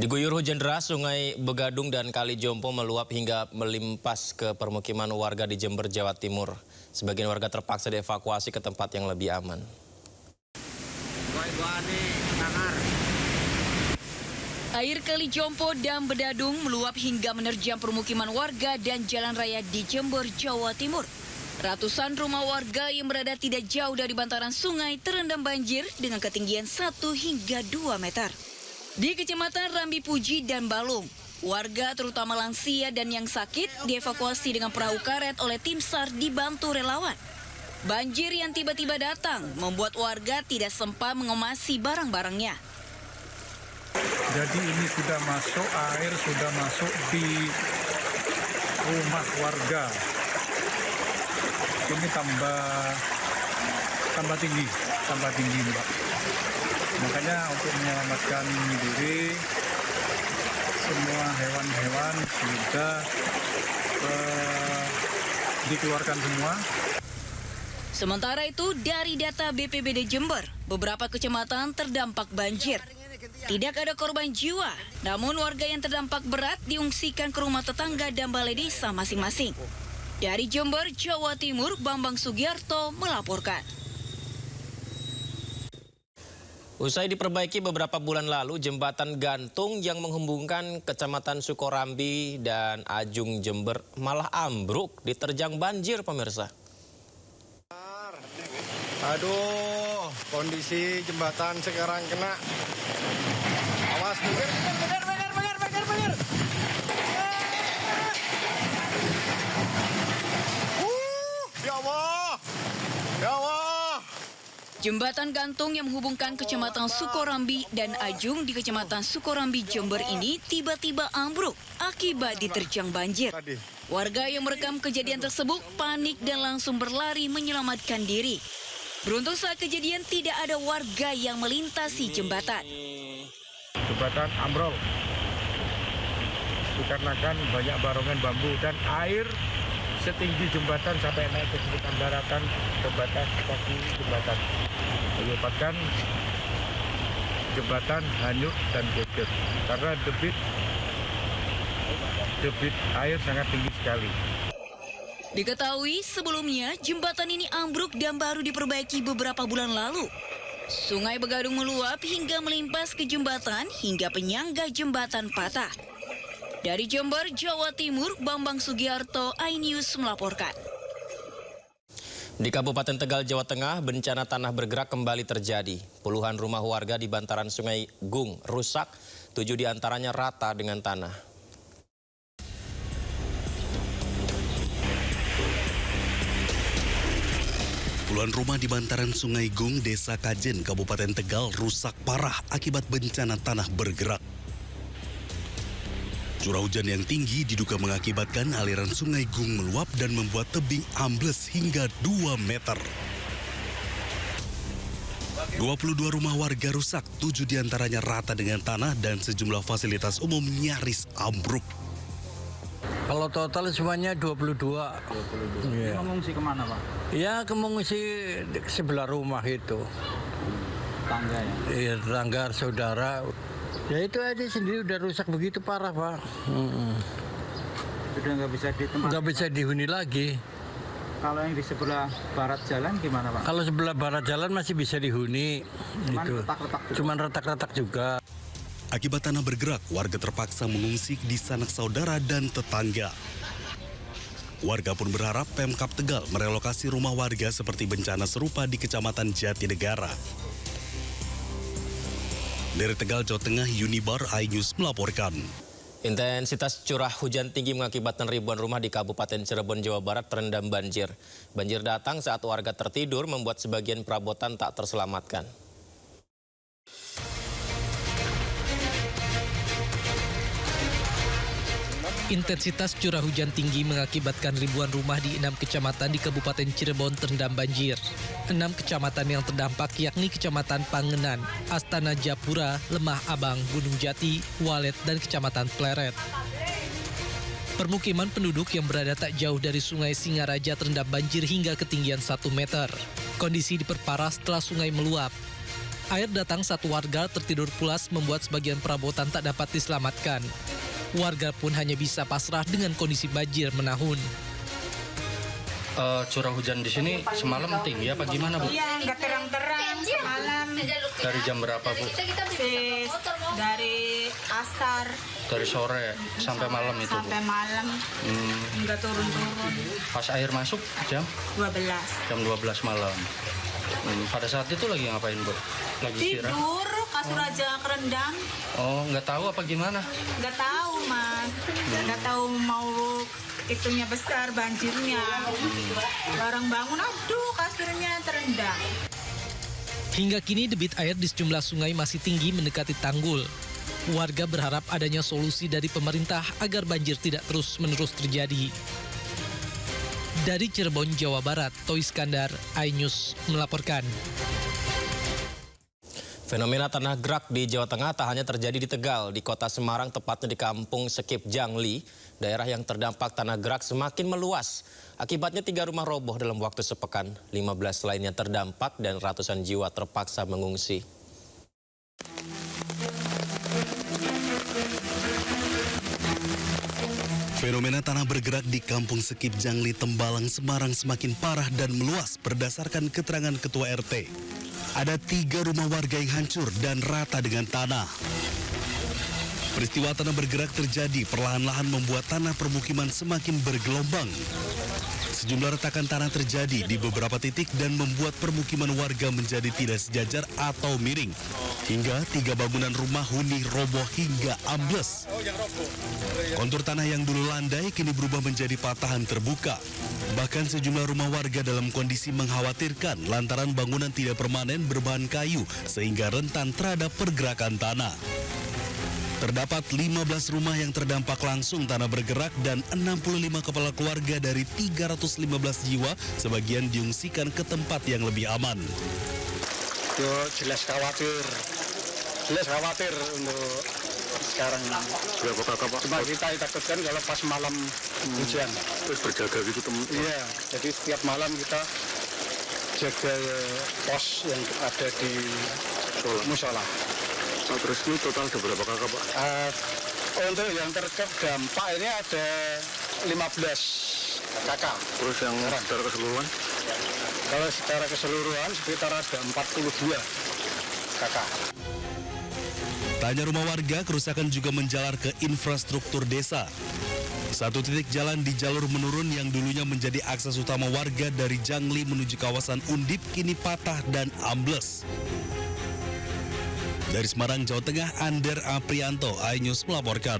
Diguyur hujan deras, Sungai Begadung dan Kali Jompo meluap hingga melimpas ke permukiman warga di Jember, Jawa Timur. Sebagian warga terpaksa dievakuasi ke tempat yang lebih aman. Air Kali Jompo dan Bedadung meluap hingga menerjang permukiman warga dan jalan raya di Jember, Jawa Timur. Ratusan rumah warga yang berada tidak jauh dari bantaran sungai terendam banjir dengan ketinggian 1 hingga 2 meter. Di Kecamatan Rambi Puji dan Balung, warga terutama lansia dan yang sakit dievakuasi dengan perahu karet oleh tim SAR dibantu relawan. Banjir yang tiba-tiba datang membuat warga tidak sempat mengemasi barang-barangnya. Jadi ini sudah masuk, air sudah masuk di rumah warga. Ini tambah tinggi Mbak. Makanya untuk menyelamatkan diri, semua hewan-hewan sudah dikeluarkan semua. Sementara itu, dari data BPBD Jember, beberapa kecamatan terdampak banjir. Tidak ada korban jiwa, namun warga yang terdampak berat diungsikan ke rumah tetangga dan balai desa masing-masing. Dari Jember, Jawa Timur, Bambang Sugiarto melaporkan. Usai diperbaiki beberapa bulan lalu, jembatan gantung yang menghubungkan Kecamatan Sukorambi dan Ajung Jember malah ambruk diterjang banjir, pemirsa. Aduh, kondisi jembatan sekarang kena. Awas, bener. Ya Allah. Ya Allah. Jembatan gantung yang menghubungkan Kecamatan Sukorambi dan Ajung di Kecamatan Sukorambi, Jember ini tiba-tiba ambruk akibat diterjang banjir. Warga yang merekam kejadian tersebut panik dan langsung berlari menyelamatkan diri. Beruntung saat kejadian tidak ada warga yang melintasi jembatan. Jembatan ambrol dikarenakan banyak barongan bambu dan air setinggi jembatan sampai naik ke sekitar daratan ke batas kaki jembatan, menyebabkan jembatan hanyut dan geger karena debit air sangat tinggi sekali. Diketahui sebelumnya jembatan ini ambruk dan baru diperbaiki beberapa bulan lalu. Sungai Begadung meluap hingga melimpas ke jembatan hingga penyangga jembatan patah. Dari Jember, Jawa Timur, Bambang Sugiarto, iNews melaporkan. Di Kabupaten Tegal, Jawa Tengah, bencana tanah bergerak kembali terjadi. Puluhan rumah warga di bantaran Sungai Gung rusak, 7 diantaranya rata dengan tanah. Puluhan rumah di bantaran Sungai Gung, Desa Kajen, Kabupaten Tegal rusak parah akibat bencana tanah bergerak. Curah hujan yang tinggi diduga mengakibatkan aliran Sungai Gung meluap dan membuat tebing ambles hingga 2 meter. 22 rumah warga rusak, 7 diantaranya rata dengan tanah dan sejumlah fasilitas umum nyaris ambruk. Kalau total semuanya 22. Ya. Mengungsi kemana, Pak? Ya, mengungsi sebelah rumah itu. Tangga ya? Iya, tetangga, saudara. Ya itu aja sendiri udah rusak begitu parah, Pak. Sudah nggak bisa ditempati? Nggak bisa dihuni lagi. Kalau yang di sebelah barat jalan gimana, Pak? Kalau sebelah barat jalan masih bisa dihuni. Cuman gitu. retak-retak juga. Cuman retak-retak juga. Akibat tanah bergerak, warga terpaksa mengungsi di sanak saudara dan tetangga. Warga pun berharap Pemkab Tegal merelokasi rumah warga seperti bencana serupa di Kecamatan Jatinegara. Dari Tegal, Jawa Tengah, Unibar iNews melaporkan. Intensitas curah hujan tinggi mengakibatkan ribuan rumah di Kabupaten Cirebon, Jawa Barat terendam banjir. Banjir datang saat warga tertidur membuat sebagian perabotan tak terselamatkan. Intensitas curah hujan tinggi mengakibatkan ribuan rumah di 6 kecamatan di Kabupaten Cirebon terendam banjir. 6 kecamatan yang terdampak yakni Kecamatan Pangenan, Astana Japura, Lemah Abang, Gunung Jati, Walet, dan Kecamatan Pleret. Permukiman penduduk yang berada tak jauh dari Sungai Singaraja terendam banjir hingga ketinggian 1 meter. Kondisi diperparah setelah sungai meluap. Air datang saat warga tertidur pulas membuat sebagian perabotan tak dapat diselamatkan. Warga pun hanya bisa pasrah dengan kondisi banjir menahun. Curah hujan di sini semalam tinggi apa gimana, Bu? Iya, nggak terang-terang semalam. Dari jam berapa, Bu? Dari asar Dari sore sampai malam itu, Bu? sampai malam, nggak turun-turun. Pas air masuk jam 12. jam 12 malam. Pada saat itu lagi ngapain, Bu? Lagi istirahat? Tidur, kasur aja kerendam. Oh, nggak tahu apa gimana? Nggak tahu, Mas. Nggak tahu mau itunya besar, banjirnya. Barang bangun, aduh kasurnya terendam. Hingga kini debit air di sejumlah sungai masih tinggi mendekati tanggul. Warga berharap adanya solusi dari pemerintah agar banjir tidak terus-menerus terjadi. Dari Cirebon, Jawa Barat, Toy Iskandar, iNews melaporkan. Fenomena tanah gerak di Jawa Tengah tak hanya terjadi di Tegal, di kota Semarang, tepatnya di kampung Sekip Jangli, daerah yang terdampak tanah gerak semakin meluas. Akibatnya 3 rumah roboh dalam waktu sepekan, 15 lainnya terdampak dan ratusan jiwa terpaksa mengungsi. Fenomena tanah bergerak di kampung Sekip Jangli, Tembalang, Semarang semakin parah dan meluas berdasarkan keterangan Ketua RT. Ada 3 rumah warga yang hancur dan rata dengan tanah. Peristiwa tanah bergerak terjadi perlahan-lahan membuat tanah permukiman semakin bergelombang. Sejumlah retakan tanah terjadi di beberapa titik dan membuat permukiman warga menjadi tidak sejajar atau miring. Hingga 3 bangunan rumah huni roboh hingga ambles. Kontur tanah yang dulu landai kini berubah menjadi patahan terbuka. Bahkan sejumlah rumah warga dalam kondisi mengkhawatirkan lantaran bangunan tidak permanen berbahan kayu sehingga rentan terhadap pergerakan tanah. Terdapat 15 rumah yang terdampak langsung tanah bergerak dan 65 kepala keluarga dari 315 jiwa sebagian diungsikan ke tempat yang lebih aman. Yo, jelas khawatir untuk sekarang. Cuma kita takutkan kalau pas malam hujan. Terus berjaga gitu teman. Iya, jadi setiap malam kita jaga pos yang ada di musola. Terus ini total ada berapa kakak, Pak? Untuk yang terdampak ini ada 15 kakak. Terus yang secara keseluruhan? Kalau secara keseluruhan sekitar ada 42 kakak. Tak hanya rumah warga, kerusakan juga menjalar ke infrastruktur desa. Satu titik jalan di jalur menurun yang dulunya menjadi akses utama warga dari Jangli menuju kawasan Undip kini patah dan ambles. Dari Semarang, Jawa Tengah, Ander Aprianto, iNews melaporkan.